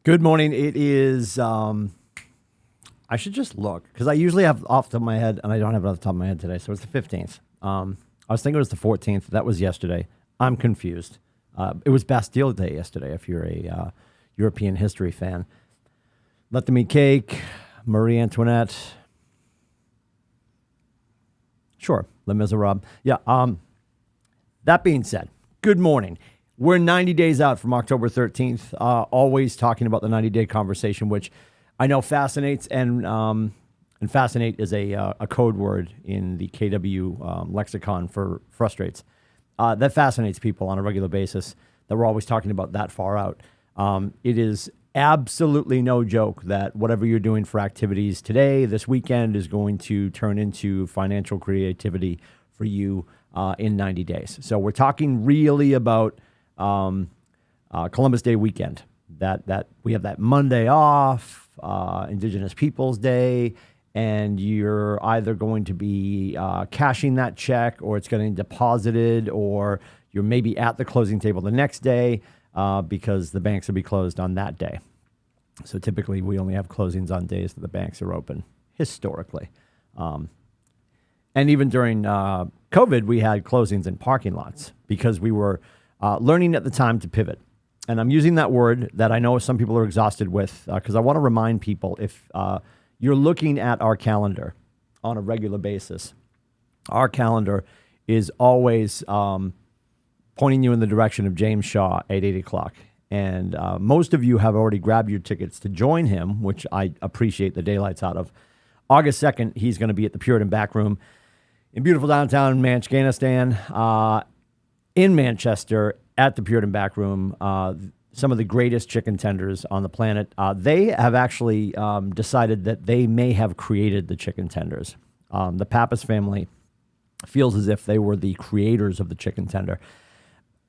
Good morning. It is, I should just look because I usually have off the top of my head, and I don't have it off the top of my head today. So it's the 15th. I was thinking it was the 14th. That was yesterday. I'm confused. It was Bastille Day yesterday, if you're a European history fan. Let them eat cake, Marie Antoinette. Sure, Les Miserables. Yeah, that being said, good morning. We're 90 days out from October 13th, always talking about the 90-day conversation, which I know fascinates, and fascinate is a code word in the KW lexicon for frustrates. That fascinates people on a regular basis, that we're always talking about that far out. It is absolutely no joke that whatever you're doing for activities today, this weekend, is going to turn into financial creativity for you in 90 days. So we're talking really about Columbus Day weekend, that we have that Monday off, Indigenous Peoples Day, and you're either going to be cashing that check, or it's getting deposited, or you're maybe at the closing table the next day because the banks will be closed on that day. So typically we only have closings on days that the banks are open, historically. And even during COVID, we had closings in parking lots because we were learning at the time to pivot. And I'm using that word that I know some people are exhausted with because I want to remind people, if you're looking at our calendar on a regular basis, our calendar is always pointing you in the direction of James Shaw at 8 o'clock. And most of you have already grabbed your tickets to join him, which I appreciate the daylights out of. August 2nd, he's going to be at the Puritan Back Room in beautiful downtown Manchganistan. In Manchester at the Puritan Back Room, some of the greatest chicken tenders on the planet. They have actually decided that they may have created the chicken tenders. The Pappas family feels as if they were the creators of the chicken tender.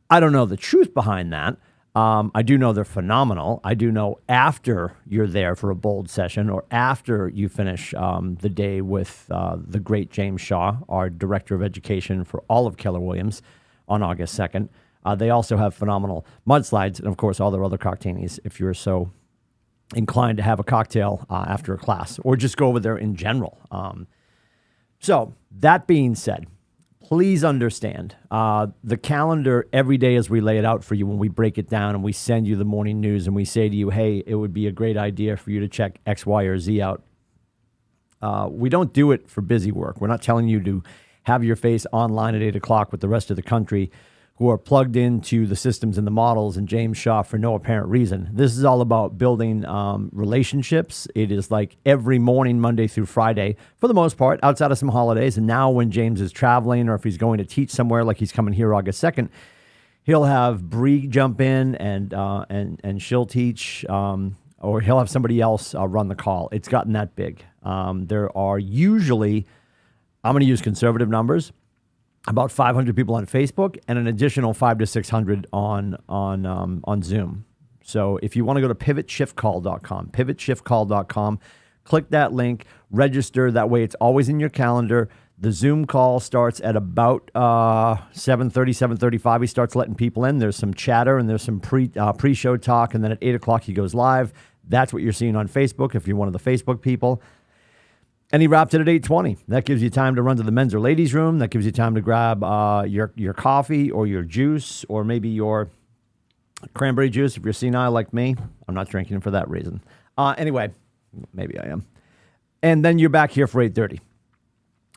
I don't know the truth behind that. I do know they're phenomenal. I do know after you're there for a bold session, or after you finish the day with the great James Shaw, our Director of Education for all of Keller Williams, on August 2nd. They also have phenomenal mudslides and, of course, all their other cocktainies if you're so inclined to have a cocktail after a class, or just go over there in general. So that being said, please understand the calendar every day as we lay it out for you, when we break it down and we send you the morning news and we say to you, hey, it would be a great idea for you to check X, Y, or Z out. We don't do it for busy work. We're not telling you to have your face online at 8 o'clock with the rest of the country who are plugged into the systems and the models and James Shaw for no apparent reason. This is all about building relationships. It is like every morning, Monday through Friday, for the most part, outside of some holidays. And now when James is traveling, or if he's going to teach somewhere, like he's coming here August 2nd, he'll have Bree jump in and she'll teach, or he'll have somebody else run the call. It's gotten that big. There are usually, I'm going to use conservative numbers, about 500 people on Facebook and an additional 500 to 600 on Zoom. So if you want to go to pivotshiftcall.com, click that link, register. That way it's always in your calendar. The Zoom call starts at about 7:30, 7:35. He starts letting people in. There's some chatter and there's some pre-show talk. And then at 8 o'clock, he goes live. That's what you're seeing on Facebook if you're one of the Facebook people. And he wraps it at 8:20. That gives you time to run to the men's or ladies' room. That gives you time to grab your coffee or your juice, or maybe your cranberry juice if you're senile like me. I'm not drinking for that reason. Anyway, maybe I am. And then you're back here for 8:30.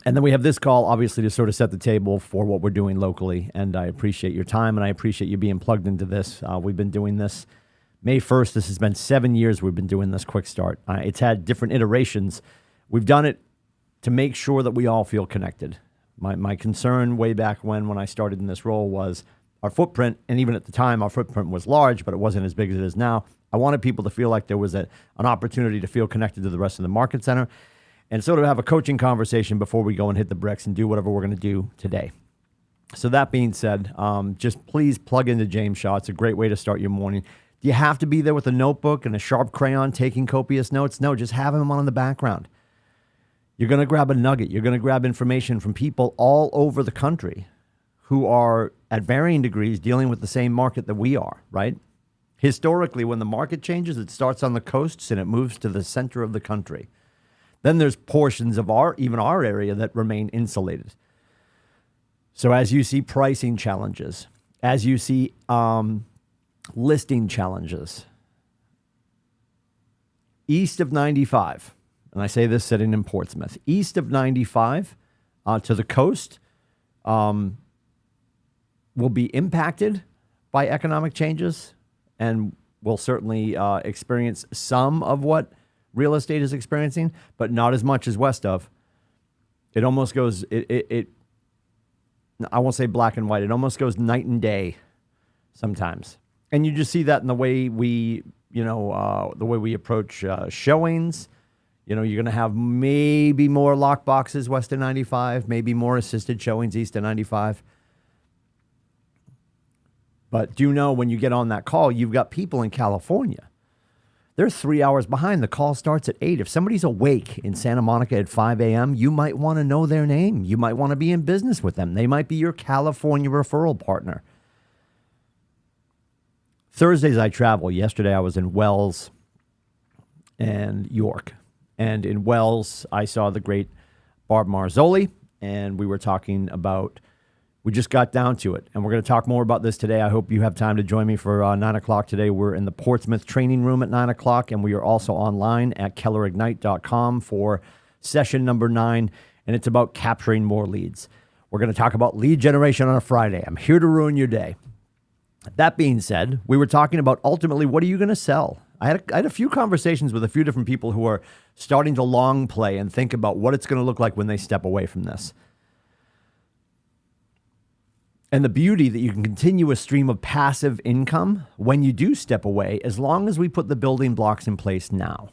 And then we have this call, obviously, to sort of set the table for what we're doing locally. And I appreciate your time, and I appreciate you being plugged into this. We've been doing this May 1st. This has been 7 years we've been doing this Quick Start. It's had different iterations. We've done it to make sure that we all feel connected. My concern way back when I started in this role was our footprint, and even at the time, our footprint was large, but it wasn't as big as it is now. I wanted people to feel like there was an opportunity to feel connected to the rest of the market center, and sort of have a coaching conversation before we go and hit the bricks and do whatever we're going to do today. So that being said, just please plug into James Shaw. It's a great way to start your morning. Do you have to be there with a notebook and a sharp crayon taking copious notes? No, just have him on in the background. You're going to grab a nugget. You're going to grab information from people all over the country who are at varying degrees dealing with the same market that we are, right? Historically, when the market changes, it starts on the coasts and it moves to the center of the country. Then there's portions of even our area that remain insulated. So as you see pricing challenges, as you see listing challenges, east of 95, and I say this sitting in Portsmouth, east of 95 to the coast will be impacted by economic changes and will certainly experience some of what real estate is experiencing, but not as much as west of. It almost goes, I won't say black and white, it almost goes night and day sometimes. And you just see that in the way we, the way we approach showings. You're going to have maybe more lock boxes west of 95, maybe more assisted showings east of 95. But do you know when you get on that call, you've got people in California. They're 3 hours behind. The call starts at 8. If somebody's awake in Santa Monica at 5 a.m., you might want to know their name. You might want to be in business with them. They might be your California referral partner. Thursdays I travel. Yesterday I was in Wells and York. And in Wells, I saw the great Barb Marzoli, and we were talking about, we just got down to it. And we're going to talk more about this today. I hope you have time to join me for 9 o'clock today. We're in the Portsmouth training room at 9 o'clock, and we are also online at kellerignite.com for session number 9, and it's about capturing more leads. We're going to talk about lead generation on a Friday. I'm here to ruin your day. That being said, we were talking about ultimately, what are you going to sell? I had a few conversations with a few different people who are starting to long play and think about what it's going to look like when they step away from this. And the beauty that you can continue a stream of passive income when you do step away, as long as we put the building blocks in place now.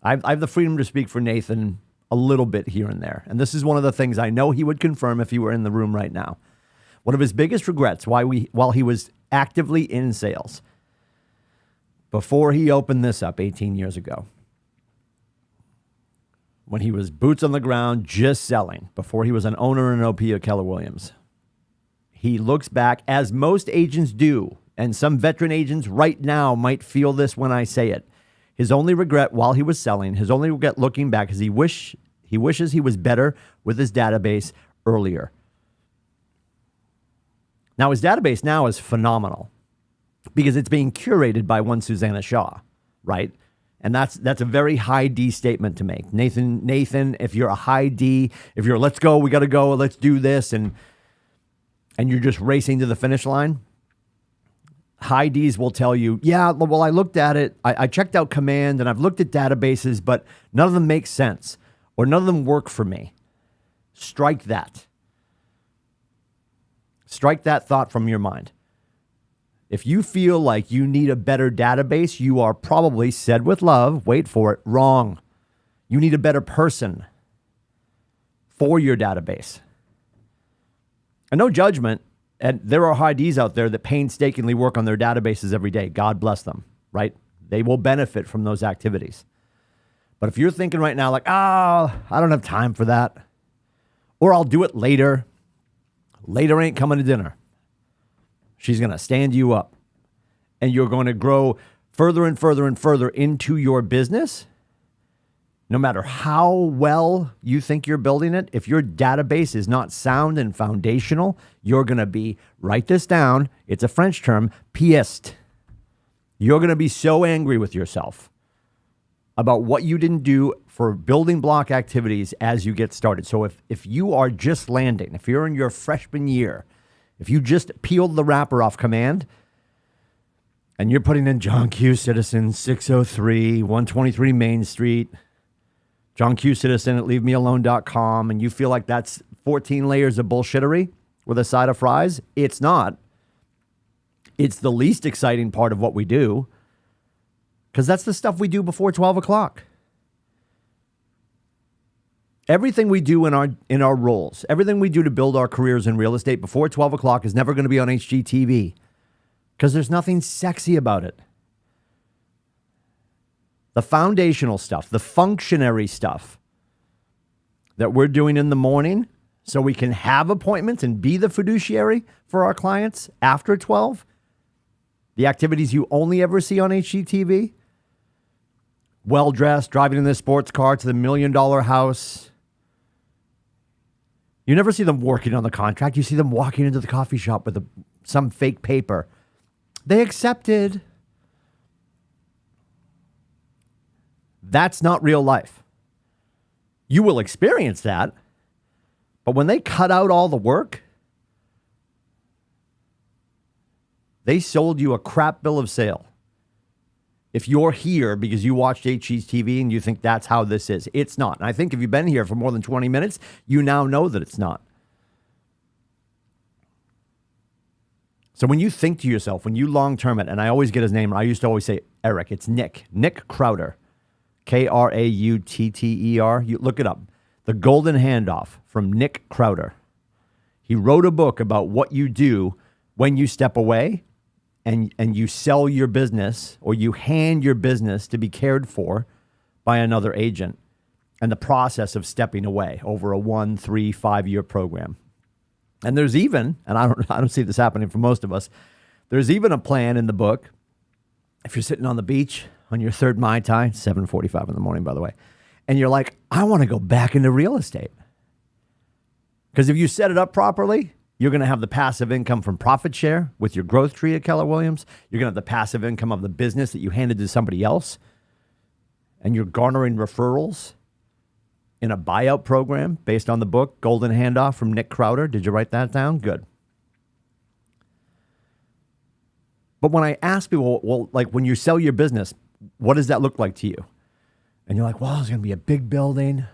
I have the freedom to speak for Nathan a little bit here and there. And this is one of the things I know he would confirm if he were in the room right now. One of his biggest regrets while he was actively in sales, before he opened this up 18 years ago, when he was boots on the ground, just selling, before he was an owner and OP of Keller Williams, he looks back, as most agents do, and some veteran agents right now might feel this when I say it. His only regret while he was selling, his only regret looking back, is he wishes he was better with his database earlier. Now, his database now is phenomenal because it's being curated by one Susanna Shaw, right? And that's a very high D statement to make. Nathan, if you're a high D, if you're let's go, we got to go, let's do this, and you're just racing to the finish line, high Ds will tell you, yeah, well, I looked at it, I checked out Command, and I've looked at databases, but none of them make sense, or none of them work for me. Strike that. Strike that thought from your mind. If you feel like you need a better database, you are probably, said with love, wait for it, wrong. You need a better person for your database. And no judgment, and there are high Ds out there that painstakingly work on their databases every day. God bless them, right? They will benefit from those activities. But if you're thinking right now like, I don't have time for that, or I'll do it later. Later ain't coming to dinner. She's going to stand you up, and you're going to grow further and further and further into your business. No matter how well you think you're building it, if your database is not sound and foundational, you're going to be, write this down, it's a French term, pissed. You're going to be so angry with yourself about what you didn't do for building block activities as you get started. So if you are just landing, if you're in your freshman year, if you just peeled the wrapper off Command and you're putting in John Q. Citizen, 603, 123 Main Street, John Q. Citizen at leavemealone.com, and you feel like that's 14 layers of bullshittery with a side of fries, it's not. It's the least exciting part of what we do, because that's the stuff we do before 12 o'clock. Everything we do in our roles, everything we do to build our careers in real estate before 12 o'clock is never going to be on HGTV, because there's nothing sexy about it. The foundational stuff, the functionary stuff that we're doing in the morning, so we can have appointments and be the fiduciary for our clients after 12. The activities you only ever see on HGTV. Well-dressed, driving in their sports car to the $1 million house. You never see them working on the contract. You see them walking into the coffee shop with some fake paper. They accepted. That's not real life. You will experience that. But when they cut out all the work, they sold you a crap bill of sale. If you're here because you watched HGTV and you think that's how this is, it's not. And I think if you've been here for more than 20 minutes, you now know that it's not. So when you think to yourself, when you long-term it, and I always get his name, I used to always say Eric, it's Nick Crowder, Krautter. You look it up. The Golden Handoff from Nick Crowder. He wrote a book about what you do when you step away and you sell your business or you hand your business to be cared for by another agent, and the process of stepping away over a 1, 3, 5 year program. And there's even, and I don't see this happening for most of us, there's even a plan in the book. If you're sitting on the beach on your third Mai Tai, 7:45 in the morning, by the way, and you're like, I want to go back into real estate. Because if you set it up properly, you're going to have the passive income from profit share with your growth tree at Keller Williams. You're going to have the passive income of the business that you handed to somebody else. And you're garnering referrals in a buyout program based on the book, Golden Handoff from Nick Crowder. Did you write that down? Good. But when I ask people, well, like when you sell your business, what does that look like to you? And you're like, well, it's going to be a big building,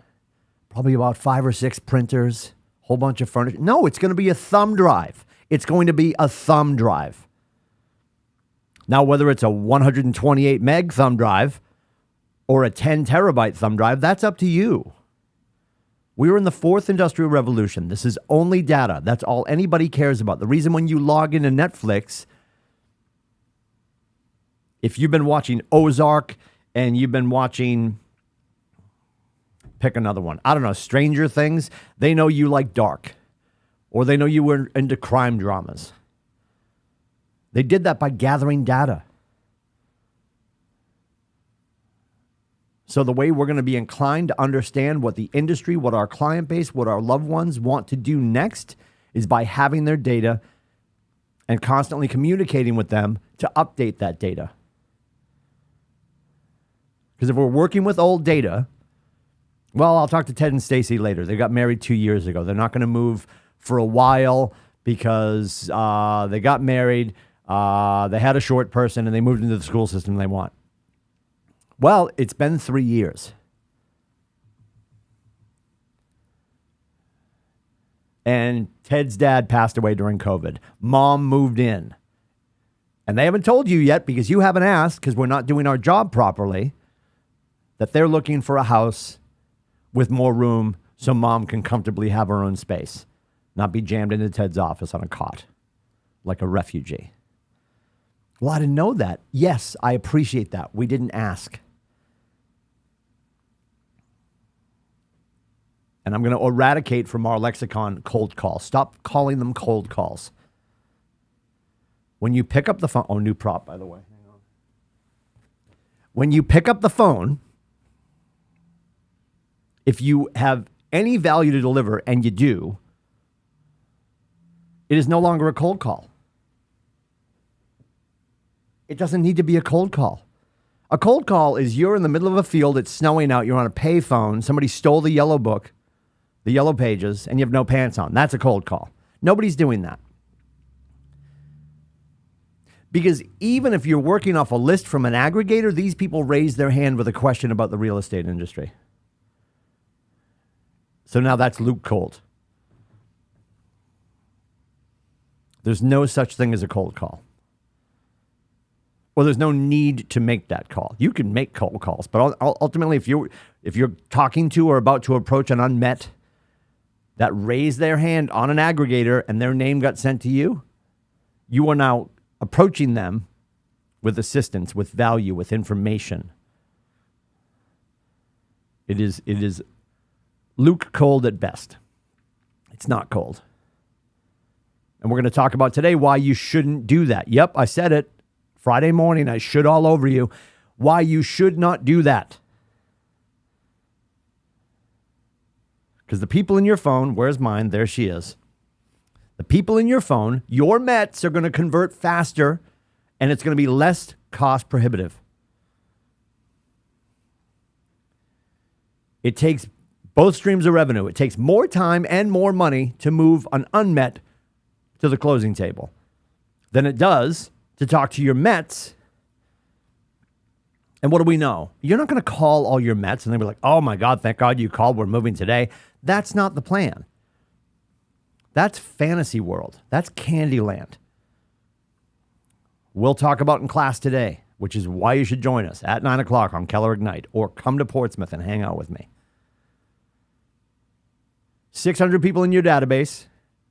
probably about 5 or 6 printers, whole bunch of furniture. No, it's going to be a thumb drive. It's going to be a thumb drive. Now, whether it's a 128 meg thumb drive or a 10 terabyte thumb drive, that's up to you. We're in the 4th industrial revolution. This is only data. That's all anybody cares about. The reason when you log into Netflix, if you've been watching Ozark and you've been watching, pick another one, I don't know, Stranger Things, they know you like dark, or they know you were into crime dramas. They did that by gathering data. So the way we're going to be inclined to understand what the industry, what our client base, what our loved ones want to do next is by having their data and constantly communicating with them to update that data. Because if we're working with old data, well, I'll talk to Ted and Stacy later. They got married 2 years ago. They're not going to move for a while because they got married, they had a short person, and they moved into the school system they want. Well, it's been 3 years. And Ted's dad passed away during COVID. Mom moved in. And they haven't told you yet because you haven't asked, because we're not doing our job properly, that they're looking for a house with more room so mom can comfortably have her own space, not be jammed into Ted's office on a cot like a refugee. Well, I didn't know that. Yes, I appreciate that. We didn't ask. And I'm going to eradicate from our lexicon cold calls. Stop calling them cold calls. When you pick up the phone, new prop, by the way. Hang on. When you pick up the phone, if you have any value to deliver, and you do, it is no longer a cold call. It doesn't need to be a cold call. A cold call is you're in the middle of a field, it's snowing out, you're on a pay phone, somebody stole the yellow book, the yellow pages, and you have no pants on. That's a cold call. Nobody's doing that. Because even if you're working off a list from an aggregator, these people raise their hand with a question about the real estate industry. So now that's Luke Cold. There's no such thing as a cold call. Well, there's no need to make that call. You can make cold calls, but ultimately, if you're talking to or about to approach an unmet that raised their hand on an aggregator and their name got sent to you, you are now approaching them with assistance, with value, with information. It is Luke Cold at best. It's not cold. And we're going to talk about today why you shouldn't do that. Yep, I said it. Friday morning, I should all over you. Why you should not do that. Because the people in your phone, where's mine? There she is. The people in your phone, your Mets are going to convert faster, and it's going to be less cost prohibitive. It takes both streams of revenue. It takes more time and more money to move an unmet to the closing table than it does to talk to your Mets. And what do we know? You're not going to call all your Mets and they'll be like, oh my God, thank God you called. We're moving today. That's not the plan. That's fantasy world. That's Candyland. We'll talk about in class today, which is why you should join us at 9 o'clock on Keller Ignite, or come to Portsmouth and hang out with me. 600 people in your database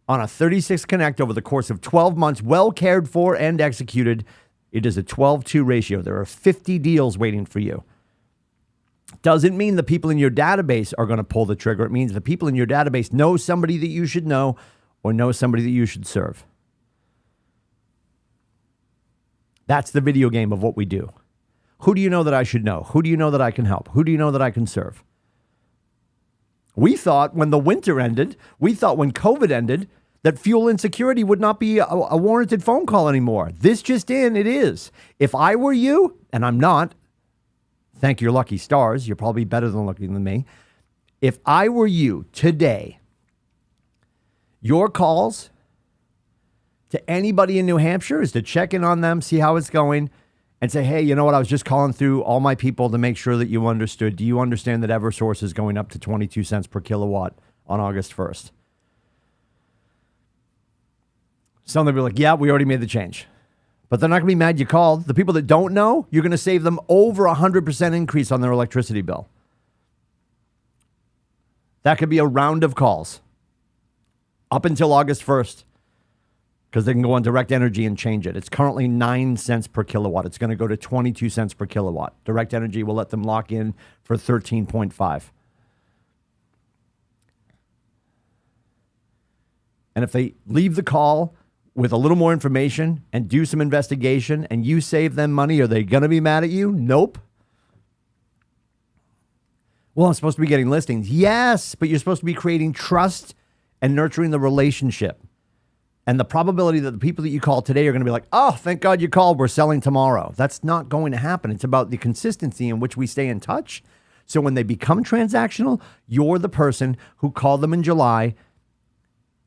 on a 36 Connect over the course of 12 months, well cared for and executed. It is a 12-2 ratio. There are 50 deals waiting for you. Doesn't mean the people in your database are going to pull the trigger. It means the people in your database know somebody that you should know or know somebody that you should serve. That's the video game of what we do. Who do you know that I should know? Who do you know that I can help? Who do you know that I can serve? We thought when the winter ended, we thought when COVID ended, that fuel insecurity would not be a warranted phone call anymore. This just in, it is. If I were you, and I'm not, thank your lucky stars, you're probably better than lucky than me. If I were you today, your calls to anybody in New Hampshire is to check in on them, see how it's going, and say, hey, you know what? I was just calling through all my people to make sure that you understood. Do you understand that Eversource is going up to 22 cents per kilowatt on August 1st? Some will be like, yeah, we already made the change. But they're not going to be mad you called. The people that don't know, you're going to save them over 100% increase on their electricity bill. That could be a round of calls up until August 1st. Because they can go on Direct Energy and change it. It's currently 9 cents per kilowatt. It's going to go to 22 cents per kilowatt. Direct Energy will let them lock in for 13.5. And if they leave the call with a little more information and do some investigation and you save them money, are they going to be mad at you? Nope. Well, I'm supposed to be getting listings. Yes, but you're supposed to be creating trust and nurturing the relationship. And the probability that the people that you call today are going to be like, oh, thank God you called, we're selling tomorrow. That's not going to happen. It's about the consistency in which we stay in touch. So when they become transactional, you're the person who called them in July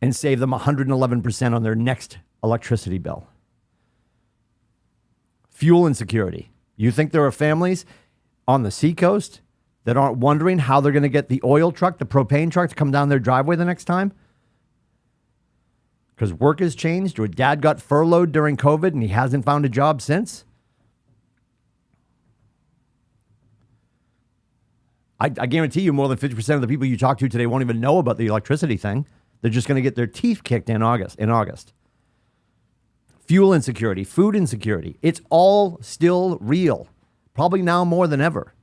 and saved them 111% on their next electricity bill. Fuel insecurity. You think there are families on the seacoast that aren't wondering how they're going to get the oil truck, the propane truck to come down their driveway the next time? Because work has changed, or dad got furloughed during COVID and he hasn't found a job since? I guarantee you more than 50% of the people you talk to today won't even know about the electricity thing. They're just going to get their teeth kicked in August. Fuel insecurity, food insecurity. It's all still real. Probably now more than ever.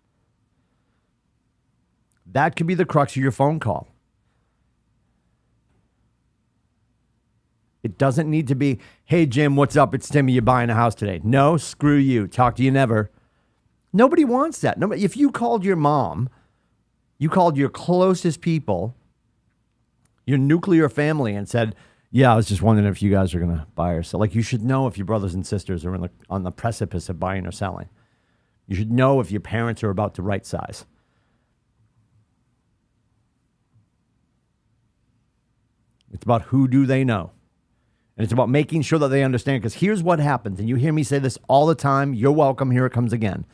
That could be the crux of your phone call. It doesn't need to be, hey, Jim, what's up? It's Timmy. You buying a house today? No, screw you. Talk to you never. Nobody wants that. Nobody, if you called your mom, you called your closest people, your nuclear family, and said, yeah, I was just wondering if you guys are going to buy or sell. Like, you should know if your brothers and sisters are on the precipice of buying or selling. You should know if your parents are about to right size. It's about who do they know. And it's about making sure that they understand, because here's what happens. And you hear me say this all the time. You're welcome. Here it comes again.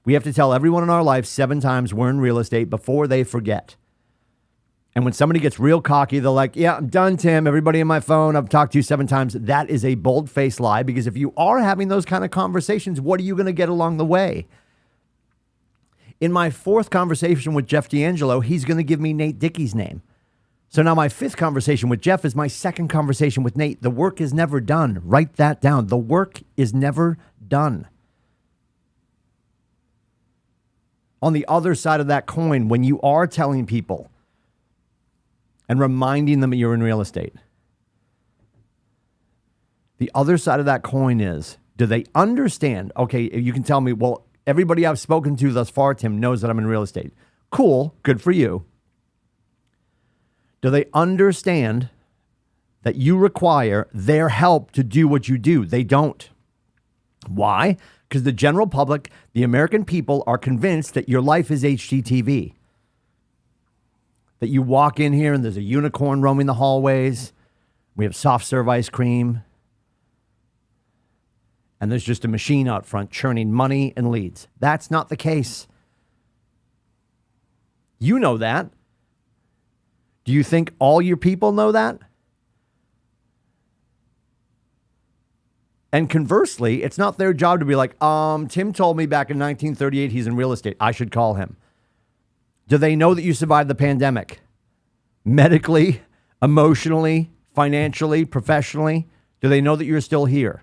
We have to tell everyone in our life 7 times we're in real estate before they forget. And when somebody gets real cocky, they're like, yeah, I'm done, Tim. Everybody on my phone, I've talked to you 7 times. That is a bold-faced lie, because if you are having those kind of conversations, what are you going to get along the way? In my 4th conversation with Jeff D'Angelo, he's going to give me Nate Dickey's name. So now my 5th conversation with Jeff is my 2nd conversation with Nate. The work is never done. Write that down. The work is never done. On the other side of that coin, when you are telling people and reminding them that you're in real estate. The other side of that coin is, do they understand? Okay, you can tell me, well, everybody I've spoken to thus far, Tim, knows that I'm in real estate. Cool, good for you. Do they understand that you require their help to do what you do? They don't. Why? Because the general public, the American people, are convinced that your life is HGTV. That you walk in here and there's a unicorn roaming the hallways. We have soft serve ice cream. And there's just a machine out front churning money and leads. That's not the case. You know that. Do you think all your people know that? And conversely, it's not their job to be like, Tim told me back in 1938 he's in real estate. I should call him. Do they know that you survived the pandemic? Medically, emotionally, financially, professionally? Do they know that you're still here?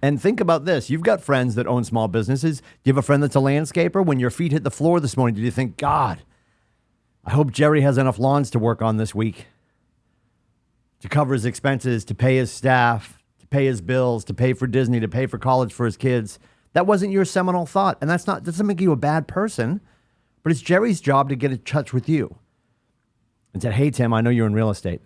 And think about this. You've got friends that own small businesses. Do you have a friend that's a landscaper? When your feet hit the floor this morning, did you think, God, I hope Jerry has enough lawns to work on this week to cover his expenses, to pay his staff, to pay his bills, to pay for Disney, to pay for college for his kids? That wasn't your seminal thought. And that doesn't make you a bad person, but it's Jerry's job to get in touch with you and said, hey, Tim, I know you're in real estate.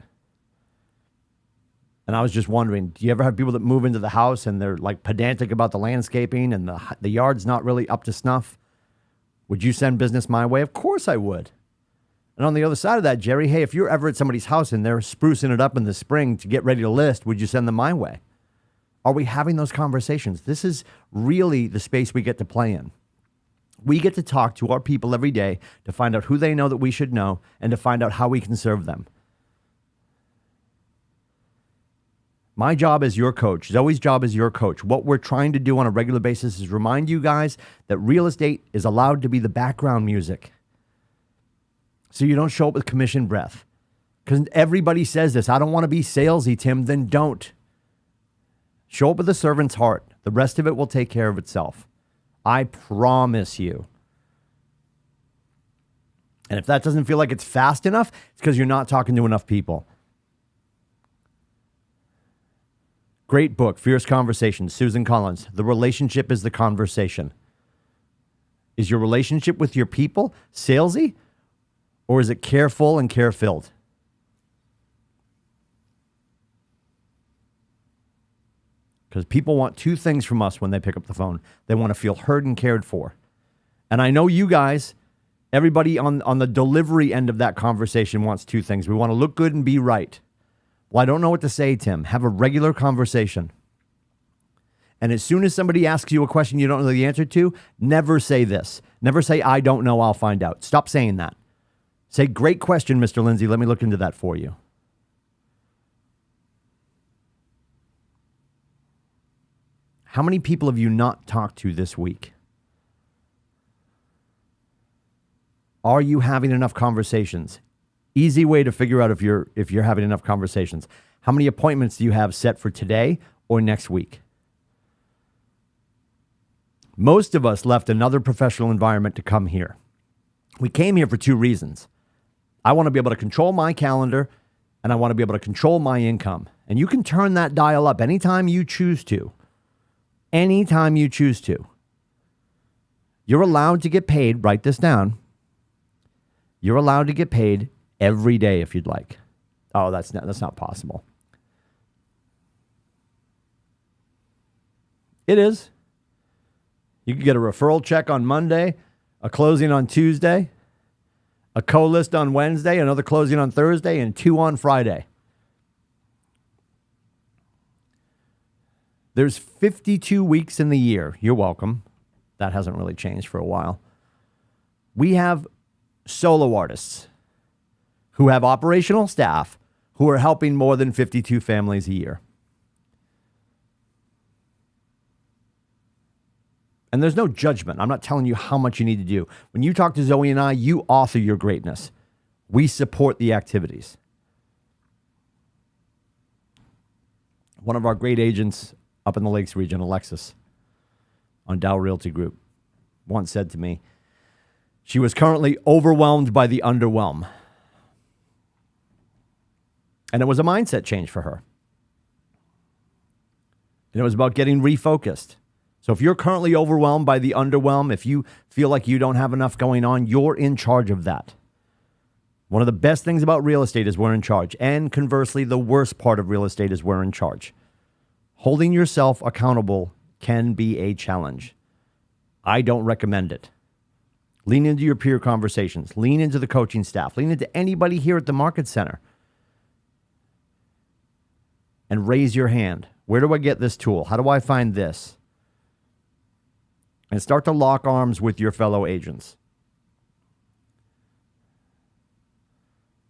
And I was just wondering, do you ever have people that move into the house and they're like pedantic about the landscaping and the yard's not really up to snuff? Would you send business my way? Of course I would. And on the other side of that, Jerry, hey, if you're ever at somebody's house and they're sprucing it up in the spring to get ready to list, would you send them my way? Are we having those conversations? This is really the space we get to play in. We get to talk to our people every day to find out who they know that we should know and to find out how we can serve them. My job as your coach, Zoe's job as your coach, what we're trying to do on a regular basis is remind you guys that real estate is allowed to be the background music. So you don't show up with commission breath. Because everybody says this, I don't want to be salesy, Tim, then don't. Show up with a servant's heart. The rest of it will take care of itself. I promise you. And if that doesn't feel like it's fast enough, it's because you're not talking to enough people. Great book, Fierce Conversations, Susan Collins. The relationship is the conversation. Is your relationship with your people salesy, or is it careful and care-filled? Because people want two things from us when they pick up the phone. They want to feel heard and cared for. And I know you guys, everybody on the delivery end of that conversation wants two things. We want to look good and be right. Well, I don't know what to say, Tim. Have a regular conversation. And as soon as somebody asks you a question you don't know the answer to, never say this. Never say, I don't know, I'll find out. Stop saying that. Say, great question, Mr. Lindsay. Let me look into that for you. How many people have you not talked to this week? Are you having enough conversations? Easy way to figure out if you're having enough conversations. How many appointments do you have set for today or next week? Most of us left another professional environment to come here. We came here for two reasons. I want to be able to control my calendar, and I want to be able to control my income. And you can turn that dial up anytime you choose to. Anytime you choose to. You're allowed to get paid, write this down. You're allowed to get paid every day if you'd like. Oh, that's not possible. It is. You can get a referral check on Monday, a closing on Tuesday, a co-list on Wednesday, another closing on Thursday, and 2 on Friday. There's 52 weeks in the year. You're welcome. That hasn't really changed for a while. We have solo artists who have operational staff who are helping more than 52 families a year. And there's no judgment. I'm not telling you how much you need to do. When you talk to Zoe and I, you author your greatness. We support the activities. One of our great agents up in the Lakes region, Alexis, on Dow Realty Group, once said to me, she was currently overwhelmed by the underwhelm. And it was a mindset change for her. And it was about getting refocused. So if you're currently overwhelmed by the underwhelm, if you feel like you don't have enough going on, you're in charge of that. One of the best things about real estate is we're in charge. And conversely, the worst part of real estate is we're in charge. Holding yourself accountable can be a challenge. I don't recommend it. Lean into your peer conversations. Lean into the coaching staff. Lean into anybody here at the Market Center. And raise your hand. Where do I get this tool? How do I find this? And start to lock arms with your fellow agents.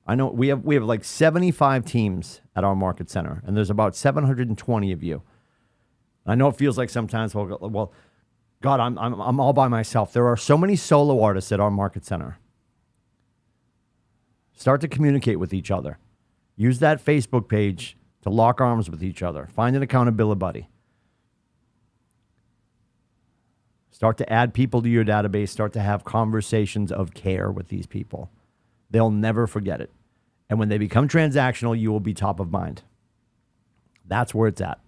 I know we have like 75 teams at our Market Center, and there's about 720 of you. I know it feels like sometimes, well, God, I'm all by myself. There are so many solo artists at our Market Center. Start to communicate with each other. Use that Facebook page to lock arms with each other. Find an accountability buddy. Start to add people to your database. Start to have conversations of care with these people. They'll never forget it. And when they become transactional, you will be top of mind. That's where it's at.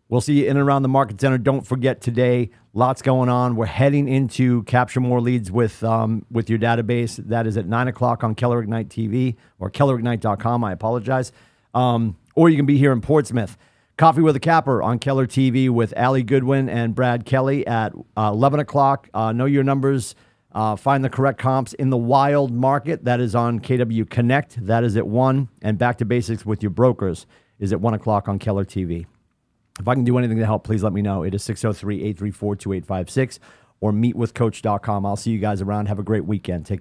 We'll see you in and around the Market Center. Don't forget today, lots going on. We're heading into Capture More Leads with your database. That is at 9 o'clock on Keller Ignite TV or KellerIgnite.com. I apologize. Or you can be here in Portsmouth. Coffee with a Capper on Keller TV with Allie Goodwin and Brad Kelly at 11 o'clock. Know your numbers. Find the correct comps in the wild market. That is on KW Connect. That is at 1. And Back to Basics with your brokers is at 1 o'clock on Keller TV. If I can do anything to help, please let me know. It is 603-834-2856 or meetwithcoach.com. I'll see you guys around. Have a great weekend. Take care.